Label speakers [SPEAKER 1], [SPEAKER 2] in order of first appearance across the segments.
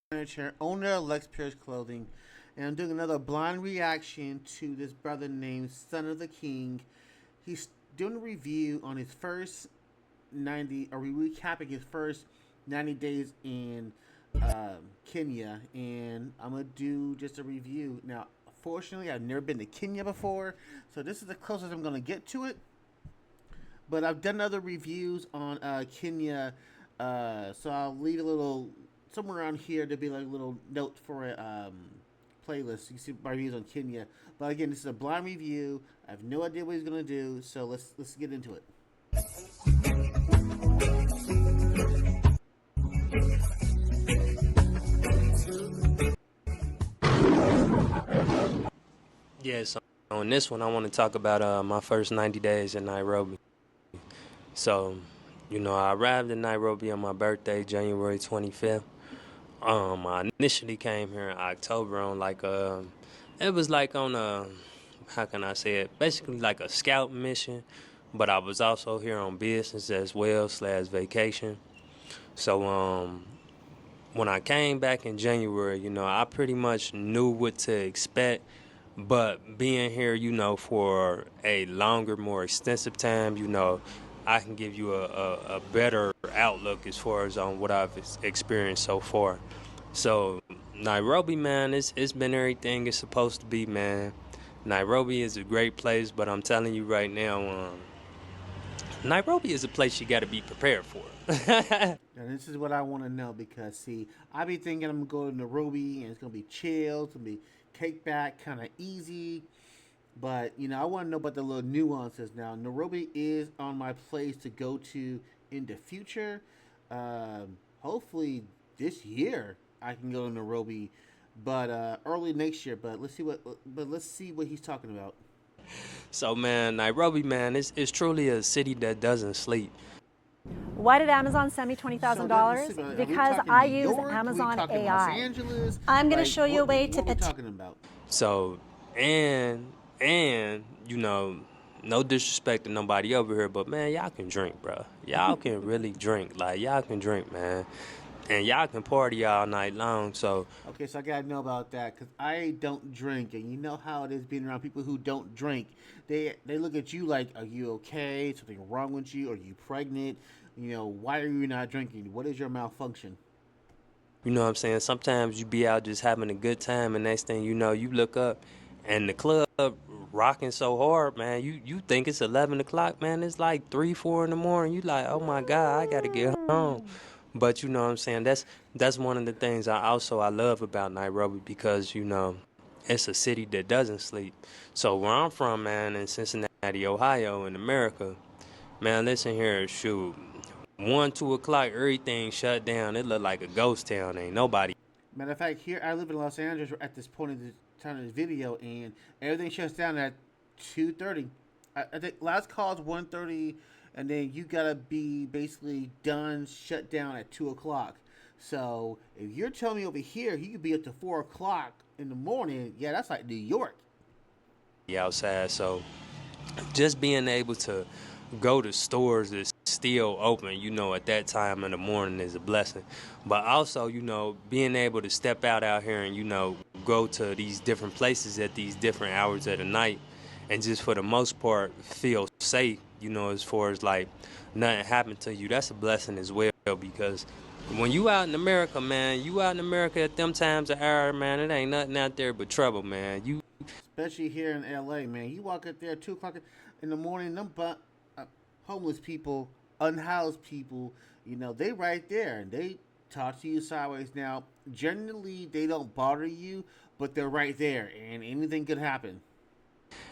[SPEAKER 1] Furniture, owner of Lex Pyerse Clothing, and I'm doing another blind reaction to this brother named Son of the King. He's doing a review on his first 90, or recapping his first 90 days in Kenya, and I'm gonna do just a review. Now, fortunately, I've never been to Kenya before, so this is the closest I'm gonna get to it. But I've done other reviews on Kenya, so I'll leave a little somewhere around here to be like a little note for a playlist. You can see my reviews on Kenya. But again, this is a blind review. I have no idea what he's gonna do, so let's get into it.
[SPEAKER 2] Yeah, so on this one, I want to talk about my first 90 days in Nairobi. So, I arrived in Nairobi on my birthday, January 25th. I initially came here in October on it was like on how can I say it? Basically like a scout mission, but I was also here on business as well slash vacation. So, when I came back in January, I pretty much knew what to expect. But being here, for a longer, more extensive time, I can give you a better outlook as far as on what I've experienced so far. So Nairobi, man, it's been everything it's supposed to be, man. Nairobi is a great place, but I'm telling you right now, Nairobi is a place you got to be prepared for.
[SPEAKER 1] And this is what I want to know because see, I be thinking I'm gonna go to Nairobi and it's gonna be chill, it's gonna be kick back, kind of easy. But I want to know about the little nuances. Now, Nairobi is on my place to go to in the future. Hopefully this year I can go to Nairobi, but early next year. But let's see what he's talking about.
[SPEAKER 2] So, man, Nairobi, man, it's truly a city that doesn't sleep.
[SPEAKER 3] Why did Amazon send me
[SPEAKER 1] So
[SPEAKER 3] $20,000?
[SPEAKER 1] are we
[SPEAKER 3] Because
[SPEAKER 1] talking
[SPEAKER 3] I
[SPEAKER 1] New
[SPEAKER 3] use
[SPEAKER 1] York? Are we
[SPEAKER 3] Amazon
[SPEAKER 1] talking Los
[SPEAKER 3] AI.
[SPEAKER 1] Angeles?
[SPEAKER 3] I'm going to
[SPEAKER 1] Like
[SPEAKER 3] show you a way
[SPEAKER 1] what
[SPEAKER 3] to
[SPEAKER 1] are we talking about?
[SPEAKER 2] So, and no disrespect to nobody over here, but man, y'all can drink, bro. Y'all can really drink. Like y'all can drink, man, and y'all can party all night long. So,
[SPEAKER 1] Okay, so I gotta know about that because I don't drink, and you know how it is being around people who don't drink. They look at you like, "Are you okay? Something wrong with you? Are you pregnant? Why are you not drinking? What is your malfunction?"
[SPEAKER 2] you know what I'm saying? Sometimes you be out just having a good time, and next thing you know, you look up, and the club rocking so hard, man. You think it's 11 o'clock, man. It's like 3, 4 in the morning. You like, oh my God, I gotta get home. But you know what I'm saying? That's one of the things I love about Nairobi because it's a city that doesn't sleep. So where I'm from, man, in Cincinnati, Ohio, in America, man, listen here, shoot, 1, 2 o'clock, everything shut down. It look like a ghost town. Ain't nobody.
[SPEAKER 1] Matter of fact, here I live in Los Angeles at this point in the time of this video, and everything shuts down at 2:30. I think last call is 1:30, and then you gotta be basically done, shut down at 2 o'clock. So if you're telling me over here you could be up to 4 o'clock in the morning, yeah, that's like New York.
[SPEAKER 2] Outside. So just being able to go to stores that's still open, at that time in the morning is a blessing. But also, being able to step out here and, go to these different places at these different hours of the night and just for the most part feel safe, as far as like nothing happened to you, that's a blessing as well because when you out in America, man, you out in America at them times of hour, man, it ain't nothing out there but trouble, man. You
[SPEAKER 1] Especially here in LA, man. You walk up there at 2 o'clock in the morning, homeless people, unhoused people, they right there and they talk to you sideways. Now, generally they don't bother you, but they're right there and anything could happen.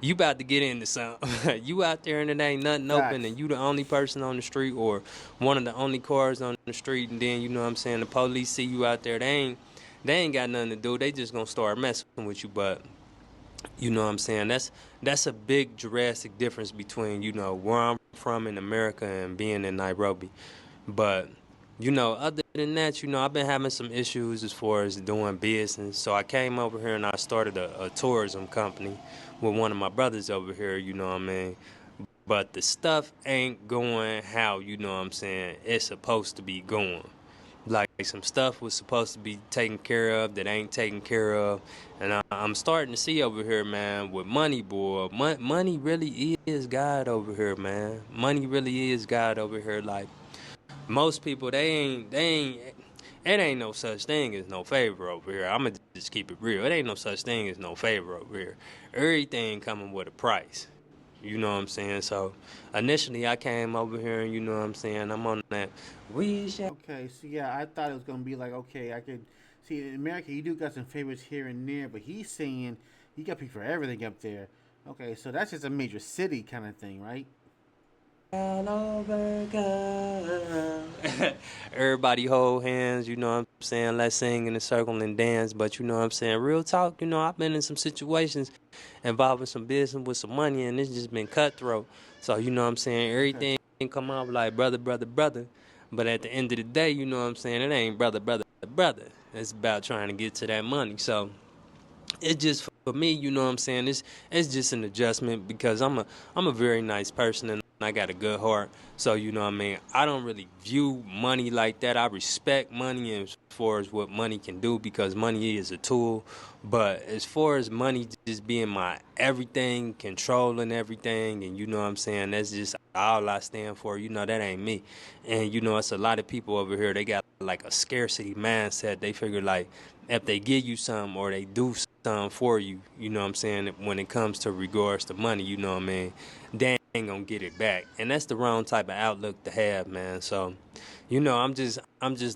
[SPEAKER 2] you about to get into something. You out there and it ain't nothing open and
[SPEAKER 1] Facts.
[SPEAKER 2] you the only person on the street or one of the only cars on the street and then what I'm saying, the police see you out there, they ain't got nothing to do. They just gonna start messing with you. But what I'm saying? That's a big drastic difference between, where I'm from in America and being in Nairobi. But, other than that, I've been having some issues as far as doing business. So I came over here and I started a tourism company with one of my brothers over here, what I mean? But the stuff ain't going how, what I'm saying, it's supposed to be going. like some stuff was supposed to be taken care of that ain't taken care of. And I'm starting to see over here, man, with money, boy. Money really is God over here, man. Money really is God over here. Like, most people, it ain't no such thing as no favor over here. I'ma just keep it real. It ain't no such thing as no favor over here. Everything coming with a price. You know what I'm saying? So initially I came over here and you know what I'm saying, I'm on that we shall.
[SPEAKER 1] Okay, so yeah, I thought it was gonna be like, okay, I could see in America you do got some favorites here and there, but he's saying you got people for everything up there. Okay, so that's just a major city kind of thing, right?
[SPEAKER 2] Everybody hold hands, you know what I'm saying? Let's sing in a circle and dance. But you know what I'm saying? Real talk, you know, I've been in some situations involving some business with some money and it's just been cutthroat. So you know what I'm saying?
[SPEAKER 1] Okay.
[SPEAKER 2] Everything come out like brother, brother, brother. But at the end of the day, you know what I'm saying? It ain't brother, brother, brother. It's about trying to get to that money. So it's just for me, you know what I'm saying? It's just an adjustment because I'm a very nice person and I got a good heart. So you know what I mean? I don't really view money like that. I respect money as far as what money can do because money is a tool. But as far as money just being my everything, controlling everything, and you know what I'm saying, that's just all I stand for. You know, that ain't me. And you know, it's a lot of people over here, they got like a scarcity mindset. They figure like if they give you something or they do something for you, you know what I'm saying, when it comes to regards to money, you know what I mean, they ain't gonna get it back. And that's the wrong type of outlook to have, man. So, you know, I'm just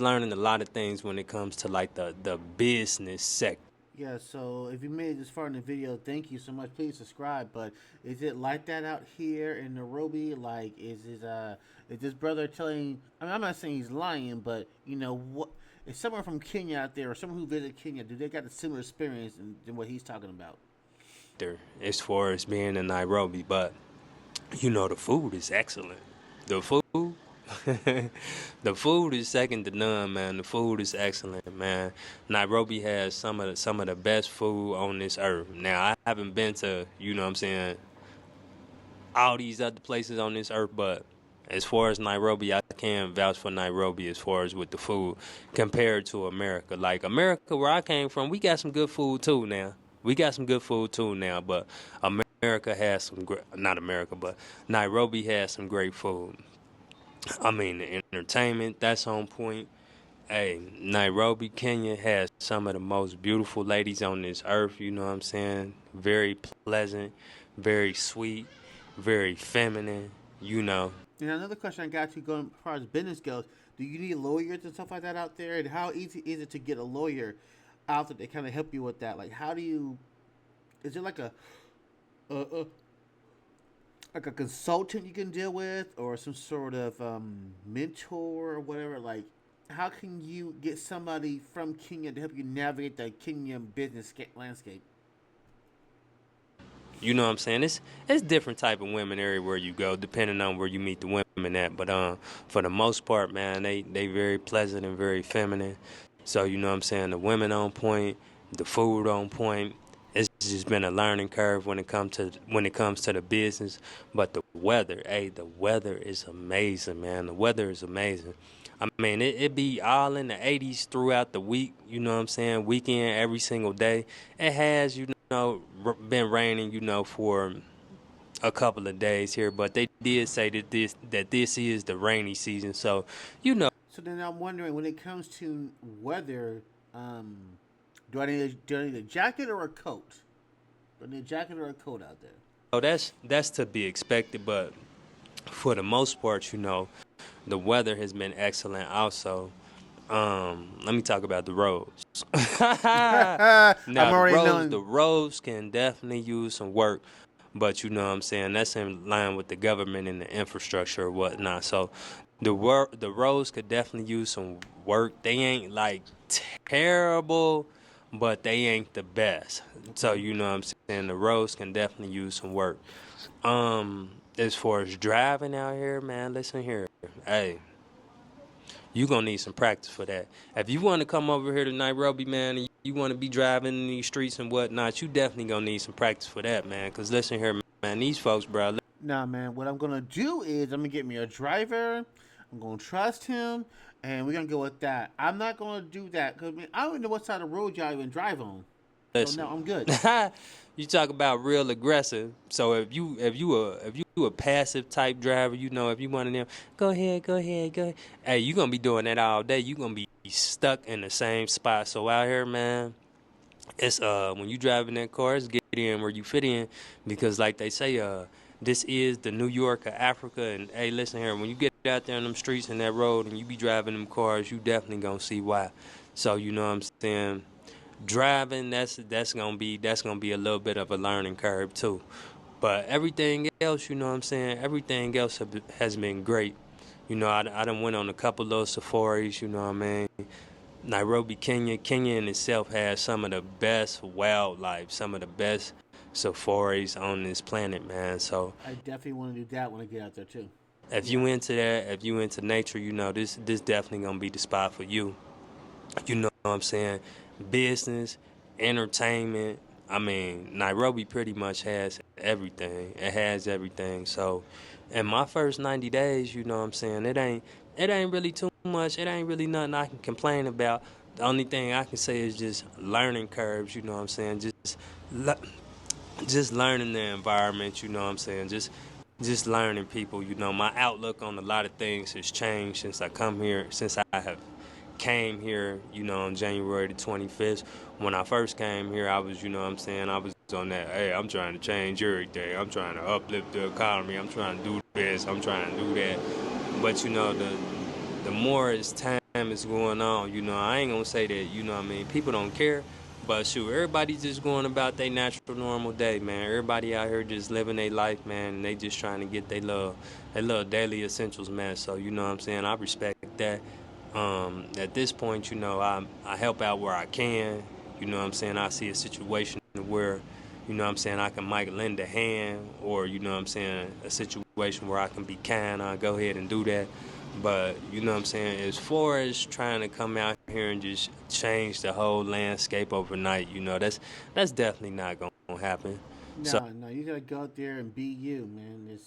[SPEAKER 2] learning a lot of things when it comes to like the business sector.
[SPEAKER 1] Yeah, so if you made it this far in the video, thank you so much. Please subscribe. But is it like that out here in Nairobi? Like, is this brother telling? I mean, I'm not saying he's lying, but you know what? Is someone from Kenya out there, or someone who visited Kenya, do they got a similar experience than what he's talking about?
[SPEAKER 2] As far as being in Nairobi, but you know the food is excellent. The food, the food is second to none, man. The food is excellent, man. Nairobi has some of the best food on this earth. Now I haven't been to, you know what I'm saying, all these other places on this earth, but as far as Nairobi, I can vouch for Nairobi as far as with the food compared to America. Like America, where I came from, we got some good food too now. We got some good food too now, but America has some great, not America, but Nairobi has some great food. I mean, the entertainment, that's on point. Hey, Nairobi, Kenya has some of the most beautiful ladies on this earth, you know what I'm saying? Very pleasant, very sweet, very feminine, you know.
[SPEAKER 1] And another question I got you going as far as business goes: do you need lawyers and stuff like that out there? And how easy is it to get a lawyer out there to kind of help you with that? Like, how do you? Is it a, a like a consultant you can deal with, or some sort of mentor or whatever? Like, how can you get somebody from Kenya to help you navigate the Kenyan business landscape?
[SPEAKER 2] You know what I'm saying? It's different type of women everywhere you go, depending on where you meet the women at. But for the most part, man, they very pleasant and very feminine. So you know what I'm saying? The women on point, the food on point. It's just been a learning curve when it comes to the business. But the weather, hey, the weather is amazing, man. The weather is amazing. I mean, it be all in the 80s throughout the week. You know what I'm saying? Weekend, every single day. It has, you know, been raining, you know, for a couple of days here, but they did say that this is the rainy season. So, you know.
[SPEAKER 1] So then I'm wondering, when it comes to weather, um, do I need a jacket or a coat? Do I need a jacket or a coat out there?
[SPEAKER 2] Oh, that's to be expected, but for the most part, you know, the weather has been excellent also. Let me talk about the roads. Now
[SPEAKER 1] I'm already knowing.
[SPEAKER 2] the roads can definitely use some work, but you know what I'm saying, that's in line with the government and the infrastructure or whatnot. So the roads could definitely use some work. They ain't like terrible, but they ain't the best. So you know what I'm saying, the roads can definitely use some work. As far as driving out here, man, listen here. Hey, you gonna need some practice for that. If you want to come over here to Nairobi, man, and you want to be driving in these streets and whatnot, you definitely gonna need some practice for that, man. Cause listen here, man, these folks, bro.
[SPEAKER 1] Nah, man. What I'm gonna do is I'm gonna get me a driver. I'm gonna trust him, and we're gonna go with that. I'm not gonna do that because I don't even know what side of the road y'all even drive on. So no,
[SPEAKER 2] Listen,
[SPEAKER 1] I'm good.
[SPEAKER 2] you talk about real aggressive. So if you a passive type driver, you know, if you one of them, go ahead, go ahead, go ahead. Hey, you gonna be doing that all day. You gonna be stuck in the same spot. So out here, man, it's when you driving that car, it's get in where you fit in, because like they say, this is the New York of Africa. And hey, listen here, when you get out there on them streets and that road and you be driving them cars, you definitely gonna see why. So you know what I'm saying, driving, that's gonna be a little bit of a learning curve too. But everything else, you know what I'm saying, everything else has been great. You know, I done went on a couple of safaris, you know what I mean. Nairobi, Kenya in itself has some of the best wildlife, some of the best safaris on this planet, man. So
[SPEAKER 1] I definitely want to do that when I get out there too.
[SPEAKER 2] if
[SPEAKER 1] Yeah.
[SPEAKER 2] you into that, if you into nature, you know, this definitely gonna be the spot for you. You know what I'm saying? Business, entertainment. I mean, Nairobi pretty much has everything. It has everything. So, in my first 90 days, you know what I'm saying? It ain't really too much. It ain't really nothing I can complain about. The only thing I can say is just learning curves, you know what I'm saying? Le- just learning the environment, you know what I'm saying? Just learning people, you know. My outlook on a lot of things has changed since I come here, since I have came here, you know, on January the 25th. When I first came here, I was, you know what I'm saying, I was on that, hey, I'm trying to change everything. I'm trying to uplift the economy. I'm trying to do this. I'm trying to do that. But, you know, the more as time is going on, you know, I ain't going to say that, you know what I mean, people don't care. But shoot, everybody just going about their natural normal day, man. Everybody out here just living their life, man, and they just trying to get their little daily essentials, man. So you know what I'm saying? I respect that. At this point, you know, I help out where I can. You know what I'm saying? I see a situation where, you know what I'm saying, I can might lend a hand, or you know what I'm saying, a situation where I can be kind, I'll go ahead and do that. But you know what I'm saying, as far as trying to come out here and just change the whole landscape overnight, you know, that's definitely not gonna happen. So
[SPEAKER 1] No, no, you gotta go out there and be you, man.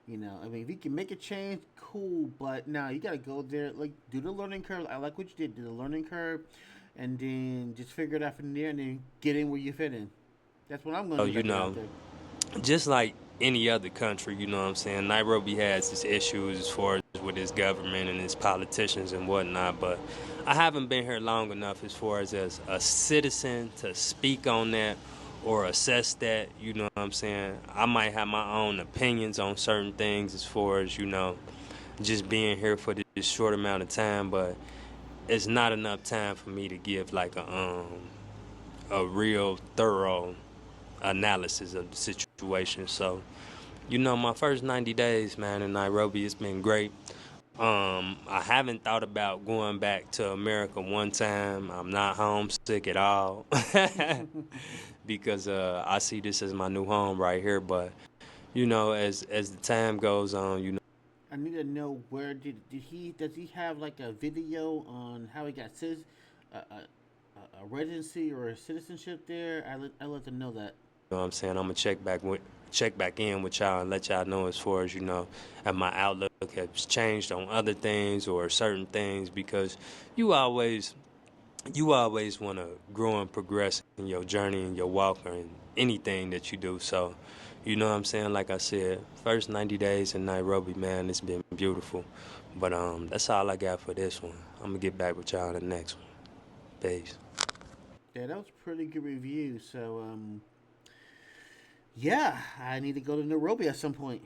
[SPEAKER 1] I mean, if you can make a change, cool. But no, you gotta go there, like do the learning curve. I like what you did. Do the learning curve, and then just figure it out from there, and then get in where you fit in. That's what I'm gonna do if I
[SPEAKER 2] you
[SPEAKER 1] get out
[SPEAKER 2] know,
[SPEAKER 1] there.
[SPEAKER 2] just like any other country, you know what I'm saying, Nairobi has its issues as far as with its government and its politicians and whatnot, but I haven't been here long enough as far as a citizen to speak on that or assess that, you know what I'm saying. I might have my own opinions on certain things as far as, you know, just being here for this short amount of time, but it's not enough time for me to give like a real thorough analysis of the situation. So, you know, my first 90 days, man, in Nairobi, it's been great. I haven't thought about going back to America one time. I'm not homesick at all because I see this as my new home right here. But you know, as the time goes on, you know.
[SPEAKER 1] I need to know where did he does he have like a video on how he got a residency or a citizenship there? I let them know that.
[SPEAKER 2] You know what I'm saying? I'm gonna check back in with y'all and let y'all know as far as, you know, if my outlook has changed on other things or certain things, because you always you always want to grow and progress in your journey and your walk or in anything that you do. So, you know what I'm saying? Like I said, first 90 days in Nairobi, man, it's been beautiful. But that's all I got for this one. I'm gonna get back with y'all in the next one. Peace.
[SPEAKER 1] Yeah, that was a pretty good review. So yeah, I need to go to Nairobi at some point.